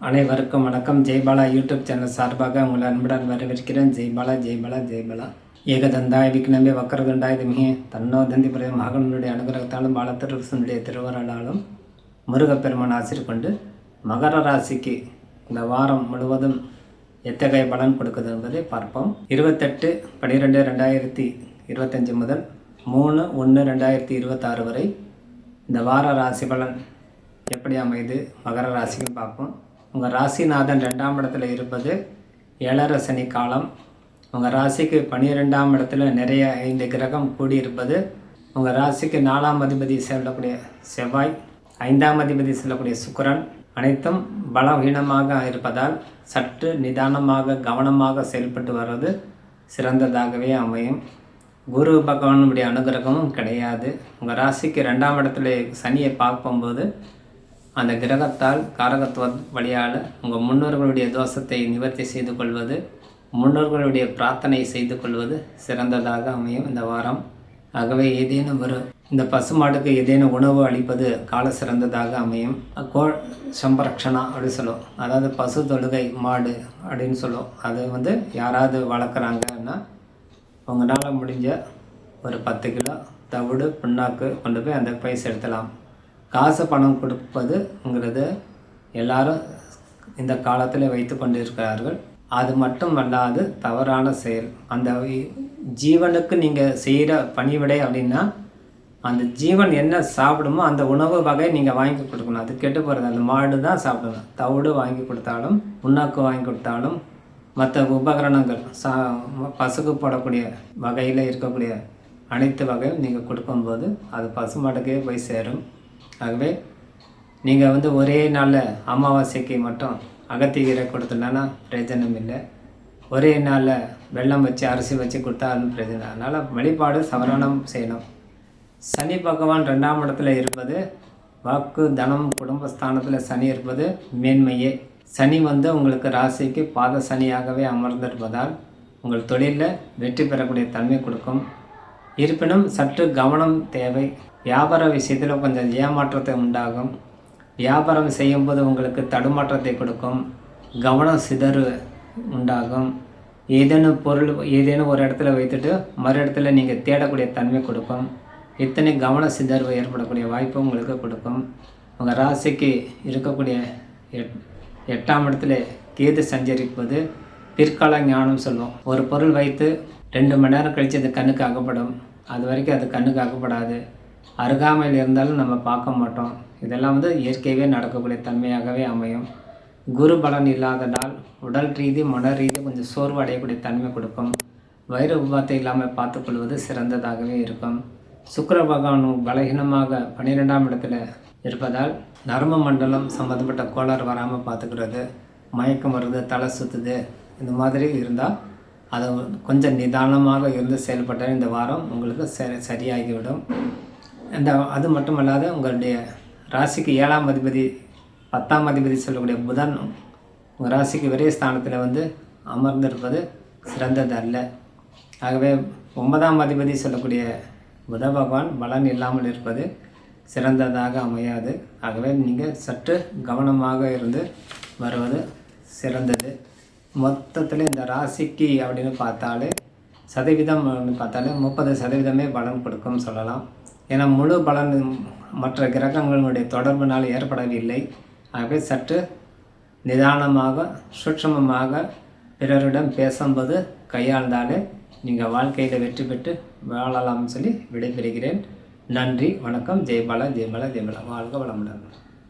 அனைவருக்கும் வணக்கம். Jaibala YouTube channel சார்பாக உங்களை அன்புடன் வரவேற்கிறேன். ஜெய்பாலா ஜெய்பாலா ஜெய்பாலா. ஏகதந்தாய விக்னமே வக்கரதுண்டாய திமிகே தன்னோ தந்தி பிரதம் மகனுடைய அனுகிரகத்தாலும் பாலத்திருசனுடைய திருவருளாலும் முருகப்பெருமான் ஆசிர் கொண்டு மகர ராசிக்கு இந்த வாரம் முழுவதும் எத்தகைய பலன் கொடுக்குது என்பதை பார்ப்போம். 28/12/2025 முதல் 3/1/2026 வரை இந்த வார ராசி பலன் எப்படி அமைது மகர ராசிக்குன்னு பார்ப்போம். உங்கள் ராசிநாதன் 2ஆம் இடத்துல இருப்பது 7 சனி காலம். உங்கள் ராசிக்கு 12ஆம் இடத்துல நிறைய 5 கிரகம் கூடியிருப்பது, உங்கள் ராசிக்கு 4ஆம் அதிபதி செல்லக்கூடிய செவ்வாய், 5ஆம் அதிபதி செல்லக்கூடிய சுக்கிரன் அனைத்தும் பலவீனமாக இருப்பதால் சற்று நிதானமாக கவனமாக செயல்பட்டு வர்றது சிறந்ததாகவே அமையும். குரு பகவானுடைய அனுகிரகமும் கிடையாது. உங்கள் ராசிக்கு 2ஆம் இடத்துல சனியை பார்க்கும்போது அந்த கிரகத்தால் காரகத்துவ வழியால் உங்கள் முன்னோர்களுடைய தோஷத்தை நிவர்த்தி செய்து கொள்வது, முன்னோர்களுடைய பிரார்த்தனை செய்து கொள்வது சிறந்ததாக அமையும் இந்த வாரம். ஆகவே ஏதேனும் இந்த பசுமாடுக்கு ஏதேனும் உணவு அளிப்பது கால சிறந்ததாக அமையும். சம்பரக்ஷணா அப்படின்னு சொல்லுவோம், அதாவது பசு தொழுகை மாடு அப்படின்னு சொல்லுவோம். அது யாராவது வளர்க்குறாங்கன்னா உங்களால் முடிஞ்ச ஒரு 10 கிலோ தவிடு புண்ணாக்கு கொண்டு போய் அந்த போய் செலுத்தலாம். காசு பணம் கொடுப்பதுங்கிறது எல்லாரும் இந்த காலத்தில் வைத்து கொண்டு இருக்கிறார்கள். அது மட்டும் அல்லாது தவறான செயல். அந்த ஜீவனுக்கு நீங்கள் செய்கிற பணிவிடை அப்படின்னா அந்த ஜீவன் என்ன சாப்பிடுமோ அந்த உணவு வகை நீங்கள் வாங்கி கொடுக்கணும். அது கெட்டு போகிறது. அந்த மாடு தான் சாப்பிடணும். தவிடு வாங்கி கொடுத்தாலும் புண்ணாக்கு வாங்கி கொடுத்தாலும் மற்ற உபகரணங்கள் பசுக்கு போடக்கூடிய வகையில் இருக்கக்கூடிய அனைத்து வகையும் நீங்கள் கொடுக்கும்போது அது பசுமாட்டுக்கே போய் சேரும். ஆகவே நீங்கள் ஒரே நாளில் அமாவாசைக்கு மட்டும் அகத்திக்கீரை கொடுத்தோன்னா பிரயோஜனம் இல்லை. ஒரே நாளில் வெல்லம் வச்சு அரிசி வச்சு கொடுத்தாலும் பிரயோஜனம். அதனால் வழிபாடு சவரணம் செய்யணும். சனி பகவான் 2ஆம் இடத்துல இருப்பது வாக்கு தனம் குடும்பஸ்தானத்தில் சனி இருப்பது மேன்மையே. சனி உங்களுக்கு ராசிக்கு பாத சனியாகவே அமர்ந்திருப்பதால் உங்கள் தொழிலில் வெற்றி பெறக்கூடிய தன்மை கொடுக்கும். இருப்பினும் சற்று கவனம் தேவை. வியாபார விஷயத்தில் கொஞ்சம் ஏமாற்றத்தை உண்டாகும். வியாபாரம் செய்யும்போது உங்களுக்கு தடுமாற்றத்தை கொடுக்கும். கவனம் சிதறு உண்டாகும். ஏதேனும் பொருள் ஏதேனும் ஒரு இடத்துல வைத்துட்டு மறு இடத்துல நீங்கள் தேடக்கூடிய தன்மை கொடுக்கும். இத்தனை கவன சிதர்வு ஏற்படக்கூடிய வாய்ப்பு உங்களுக்கு கொடுக்கும். உங்கள் ராசிக்கு இருக்கக்கூடிய 8ஆம் இடத்துல கேது சஞ்சரிப்பது பிற்கால ஞானம் சொல்லுவோம். ஒரு பொருள் வைத்து 2 மணி நேரம் கழித்து அது கண்ணுக்கு அகப்படும். அது வரைக்கும் அது கண்ணுக்கு அகப்படாது. அருகாமையில் இருந்தாலும் நம்ம பார்க்க மாட்டோம். இதெல்லாம் இயற்கையாகவே நடக்கக்கூடிய தன்மையாகவே அமையும். குரு பலன் இல்லாததால் உடல் ரீதி மன ரீதி கொஞ்சம் சோர்வு அடையக்கூடிய தன்மை கொடுக்கும். வயிறு உபாத்தை இல்லாமல் பார்த்துக்கொள்வது சிறந்ததாகவே இருக்கும். சுக்கிர பகவான் பலகீனமாக 12ஆம் இடத்துல இருப்பதால் நரம்பு மண்டலம் சம்மந்தப்பட்ட கோளாறு வராமல் பார்த்துக்கிறது, மயக்கம் வருது, தலை சுற்றுது, இந்த மாதிரி இருந்தால் அதை கொஞ்சம் நிதானமாக இருந்து செயல்பட்டால் இந்த வாரம் உங்களுக்கு சரியாகிவிடும். அது மட்டும் இல்லாத உங்களுடைய ராசிக்கு 7ஆம் அதிபதி 10ஆம் அதிபதி சொல்லக்கூடிய புதன் உங்கள் ராசிக்கு விரைய ஸ்தானத்தில் அமர்ந்திருப்பது சிறந்தது அல்ல. ஆகவே 9ஆம் அதிபதி சொல்லக்கூடிய புத பகவான் பலன் இல்லாமல் இருப்பது சிறந்ததாக அமையாது. ஆகவே நீங்கள் சற்று கவனமாக இருந்து வருவது சிறந்தது. மொத்தத்தில் இந்த ராசிக்கு அப்படின்னு பார்த்தாலே சதவீதம் பார்த்தாலே 30% பலன் கொடுக்கும் சொல்லலாம். ஏன்னா முழு பலன் மற்ற கிரகங்களுடைய தொடர்பினால் ஏற்படவில்லை. ஆகவே சற்று நிதானமாக சூட்சமமாக பிறரிடம் பேசும்போது கையாள்ந்தாலே நீங்கள் வாழ்க்கையில் வெற்றி பெற்று வாழலாம்னு சொல்லி விடைபெறுகிறேன். நன்றி, வணக்கம். ஜெய்பாலா ஜெய்பாலா ஜெய்பாலா. வாழ்க வளமுடன்.